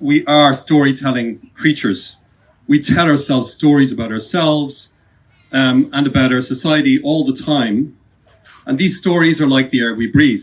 We are storytelling creatures. We tell ourselves stories about ourselves and about our society all the time. And these stories are like the air we breathe.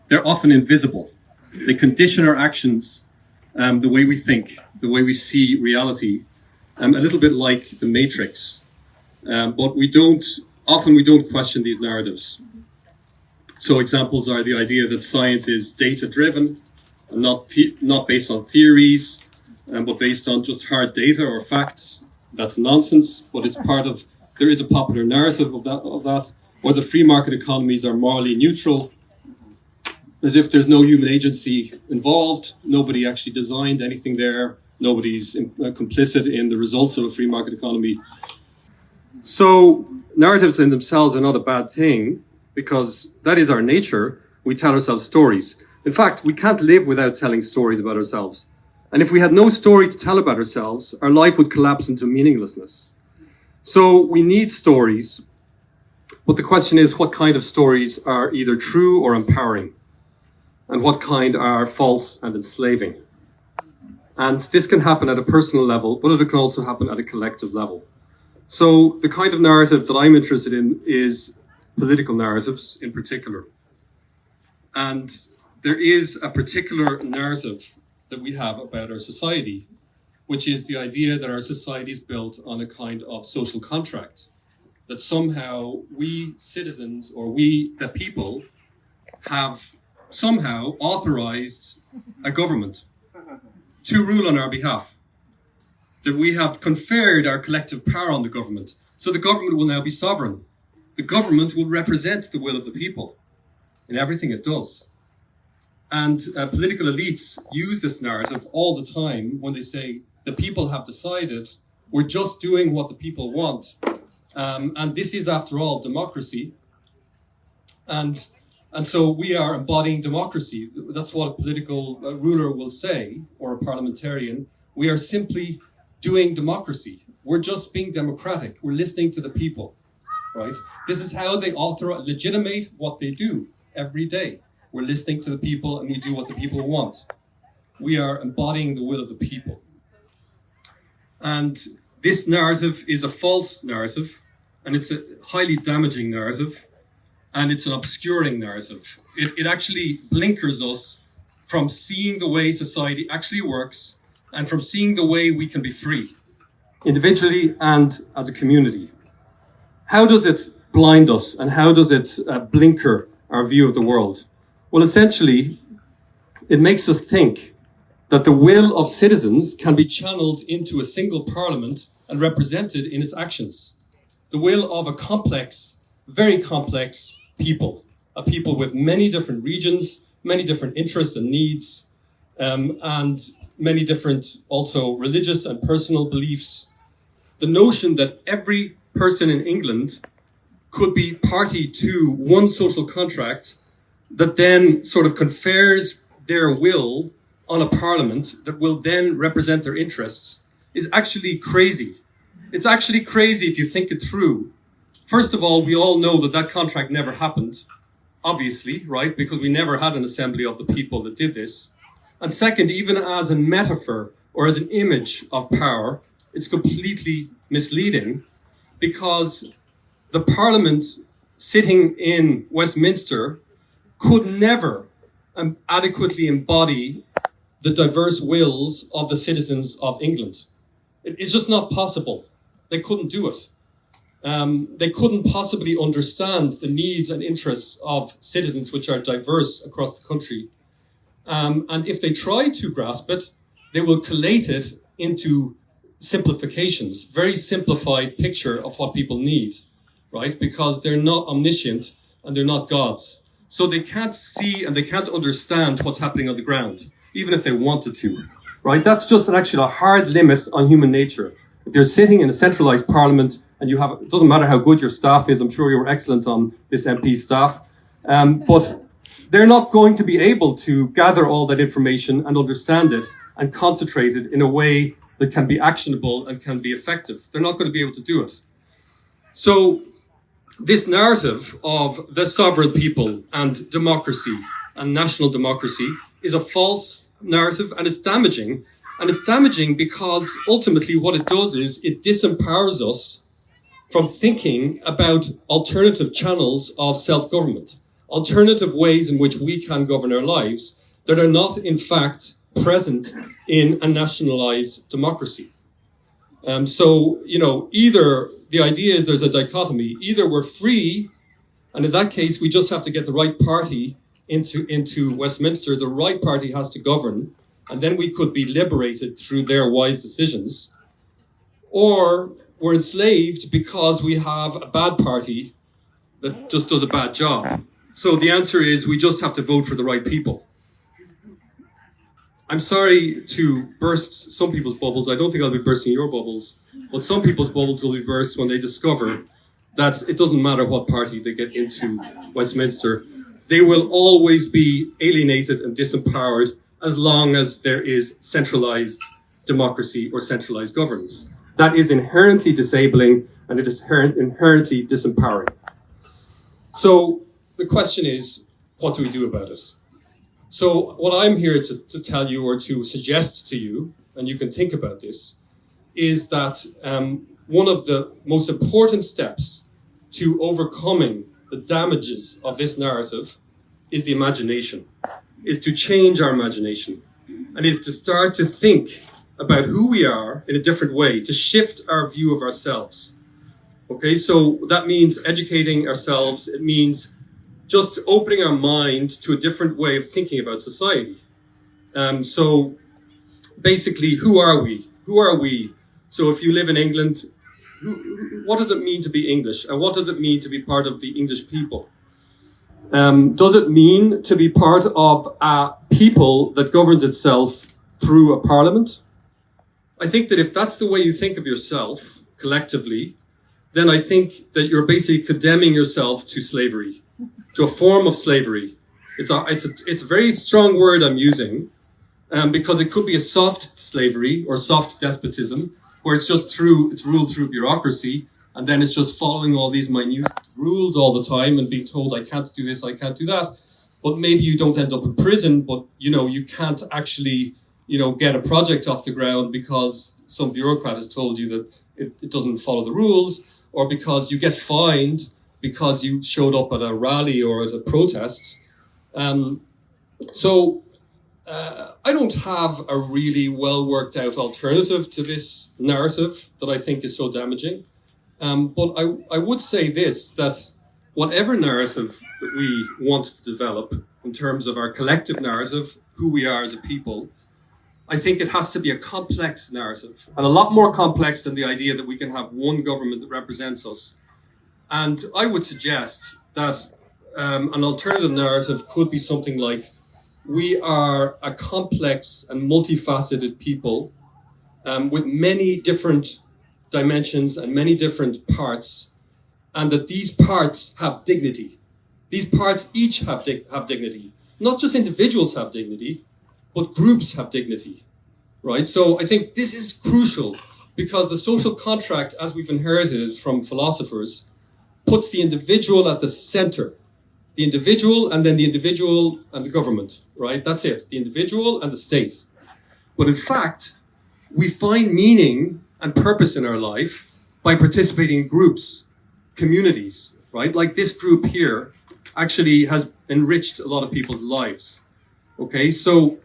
They're often invisible. They condition our actions, the way we think, the way we see reality, a little bit like the Matrix. But we don't question these narratives. So examples are the idea that science is data-driven, and not based on theories, but based on just hard data or facts. That's nonsense, but it's there is a popular narrative of that, or the free market economies are morally neutral, as if there's no human agency involved, nobody actually designed anything there, nobody's complicit in the results of a free market economy. So narratives in themselves are not a bad thing, because that is our nature. We tell ourselves stories. In fact, we can't live without telling stories about ourselves. And if we had no story to tell about ourselves, our life would collapse into meaninglessness. So we need stories. But the question is, what kind of stories are either true or empowering? And what kind are false and enslaving? And this can happen at a personal level, but it can also happen at a collective level. So the kind of narrative that I'm interested in is political narratives in particular. And there is a particular narrative that we have about our society, which is the idea that our society is built on a kind of social contract, that somehow we citizens, or we, the people, have somehow authorized a government to rule on our behalf, that we have conferred our collective power on the government. So the government will now be sovereign. The government will represent the will of the people in everything it does. And political elites use this narrative all the time when they say the people have decided, we're just doing what the people want. And this is, after all, democracy. And so we are embodying democracy. That's what a political ruler will say, or a parliamentarian. We are simply doing democracy. We're just being democratic. We're listening to the people, right? This is how they legitimate what they do every day. We're listening to the people and we do what the people want. We are embodying the will of the people. And this narrative is a false narrative, and it's a highly damaging narrative, and it's an obscuring narrative. It actually blinkers us from seeing the way society actually works and from seeing the way we can be free, individually and as a community. How does it blind us, and how does it blinker our view of the world? Well, essentially, it makes us think that the will of citizens can be channeled into a single parliament and represented in its actions. The will of a complex, very complex people, a people with many different regions, many different interests and needs, and many different also religious and personal beliefs. The notion that every person in England could be party to one social contract that then sort of confers their will on a parliament that will then represent their interests is actually crazy. It's actually crazy if you think it through. First of all, we all know that that contract never happened, obviously, right? Because we never had an assembly of the people that did this. And second, even as a metaphor or as an image of power, it's completely misleading, because the parliament sitting in Westminster could never adequately embody the diverse wills of the citizens of England. It's just not possible. They couldn't do it. They couldn't possibly understand the needs and interests of citizens which are diverse across the country. And if they try to grasp it, they will collate it into simplifications, very simplified picture of what people need, right? Because they're not omniscient and they're not gods. So they can't see and they can't understand what's happening on the ground, even if they wanted to, right? That's just actually a hard limit on human nature. If you're sitting in a centralized parliament and it doesn't matter how good your staff is, I'm sure you were excellent on this MP staff, but they're not going to be able to gather all that information and understand it and concentrate it in a way that can be actionable and can be effective. They're not going to be able to do it. So this narrative of the sovereign people and democracy and national democracy is a false narrative, and it's damaging And it's damaging because ultimately what it does is it disempowers us from thinking about alternative channels of self-government, alternative ways in which we can govern our lives that are not, in fact, present in a nationalized democracy. So, you know, either the idea is there's a dichotomy, either we're free, and in that case, we just have to get the right party into Westminster, the right party has to govern, and then we could be liberated through their wise decisions, or we're enslaved because we have a bad party that just does a bad job. So the answer is we just have to vote for the right people. I'm sorry to burst some people's bubbles. I don't think I'll be bursting your bubbles, but some people's bubbles will be burst when they discover that it doesn't matter what party they get into Westminster. They will always be alienated and disempowered as long as there is centralized democracy or centralized governance. That is inherently disabling and it is inherently disempowering. So the question is, what do we do about it? So what I'm here to tell you or to suggest to you, and you can think about this, is that one of the most important steps to overcoming the damages of this narrative is the imagination, is to change our imagination, and is to start to think about who we are in a different way, to shift our view of ourselves. Okay, so that means educating ourselves. It means just opening our mind to a different way of thinking about society. So basically, who are we? Who are we? So if you live in England, what does it mean to be English? And what does it mean to be part of the English people? Does it mean to be part of a people that governs itself through a parliament? I think that if that's the way you think of yourself collectively, then I think that you're basically condemning yourself to slavery, to a form of slavery. It's a very strong word I'm using, because it could be a soft slavery or soft despotism, where it's ruled through bureaucracy, and then it's just following all these minute rules all the time and being told, I can't do this, I can't do that. But maybe you don't end up in prison, but you can't actually get a project off the ground because some bureaucrat has told you that it doesn't follow the rules, or because you get fined because you showed up at a rally or at a protest. So I don't have a really well worked out alternative to this narrative that I think is so damaging. But I would say this, that whatever narrative that we want to develop in terms of our collective narrative, who we are as a people, I think it has to be a complex narrative, and a lot more complex than the idea that we can have one government that represents us. And I would suggest that an alternative narrative could be something like, we are a complex and multifaceted people with many different dimensions and many different parts, and that these parts have dignity. These parts each have dignity. Not just individuals have dignity, but groups have dignity, right? So I think this is crucial, because the social contract, as we've inherited from philosophers, puts the individual at the center. The individual, and then the individual and the government, right? That's it, the individual and the state. But in fact, we find meaning and purpose in our life by participating in groups, communities, right? Like this group here actually has enriched a lot of people's lives. Okay, so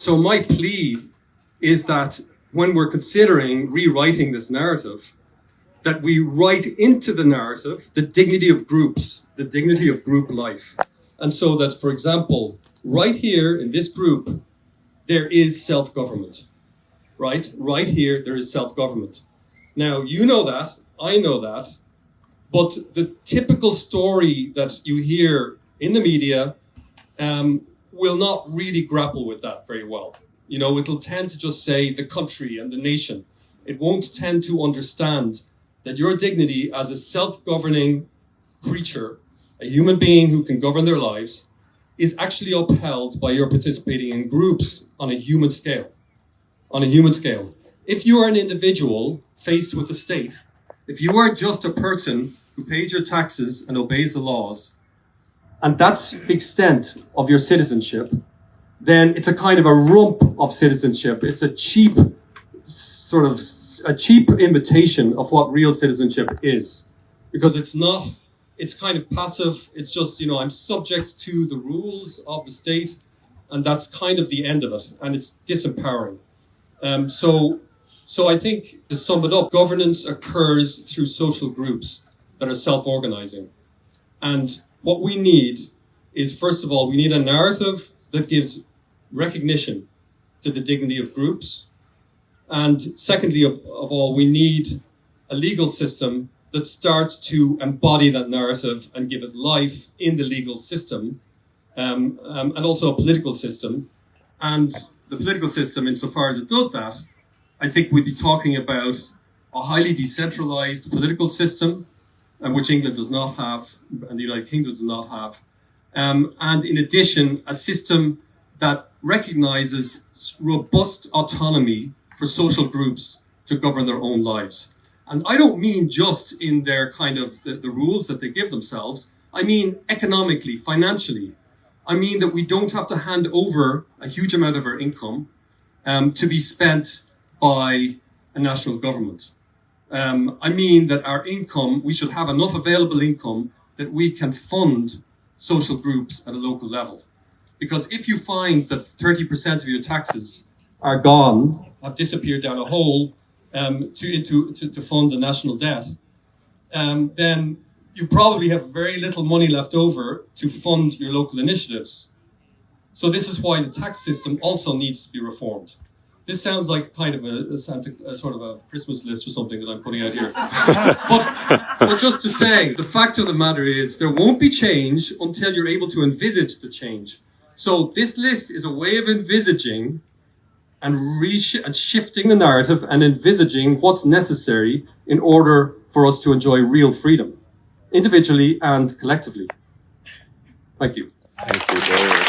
my plea is that when we're considering rewriting this narrative, that we write into the narrative the dignity of groups, the dignity of group life. And so that, for example, right here in this group, there is self-government, right? Right here, there is self-government. Now, you know that, I know that, but the typical story that you hear in the media will not really grapple with that very well. It'll tend to just say the country and the nation. It won't tend to understand that your dignity as a self-governing creature, a human being who can govern their lives, is actually upheld by your participating in groups on a human scale. On a human scale. If you are an individual faced with the state, if you are just a person who pays your taxes and obeys the laws, and that's the extent of your citizenship, then it's a kind of a rump of citizenship. It's a cheap imitation of what real citizenship is, because it's kind of passive. It's just, I'm subject to the rules of the state, and that's kind of the end of it, and it's disempowering. So I think, to sum it up, governance occurs through social groups that are self-organizing. And what we need is, first of all, we need a narrative that gives recognition to the dignity of groups. And secondly of all, we need a legal system that starts to embody that narrative and give it life in the legal system, and also a political system. And the political system, insofar as it does that, I think we'd be talking about a highly decentralized political system, which England does not have, and the United Kingdom does not have. And in addition, a system that recognizes robust autonomy for social groups to govern their own lives. And I don't mean just in their kind of the rules that they give themselves. I mean economically, financially. I mean that we don't have to hand over a huge amount of our income to be spent by a national government. I mean that our income, we should have enough available income that we can fund social groups at a local level. Because if you find that 30% of your taxes are gone, have disappeared down a hole to fund the national debt, then you probably have very little money left over to fund your local initiatives. So this is why the tax system also needs to be reformed. This sounds like kind of a sort of a Christmas list or something that I'm putting out here. but just to say, the fact of the matter is there won't be change until you're able to envisage the change. So this list is a way of envisaging and shifting the narrative and envisaging what's necessary in order for us to enjoy real freedom, individually and collectively. Thank you. Thank you, David.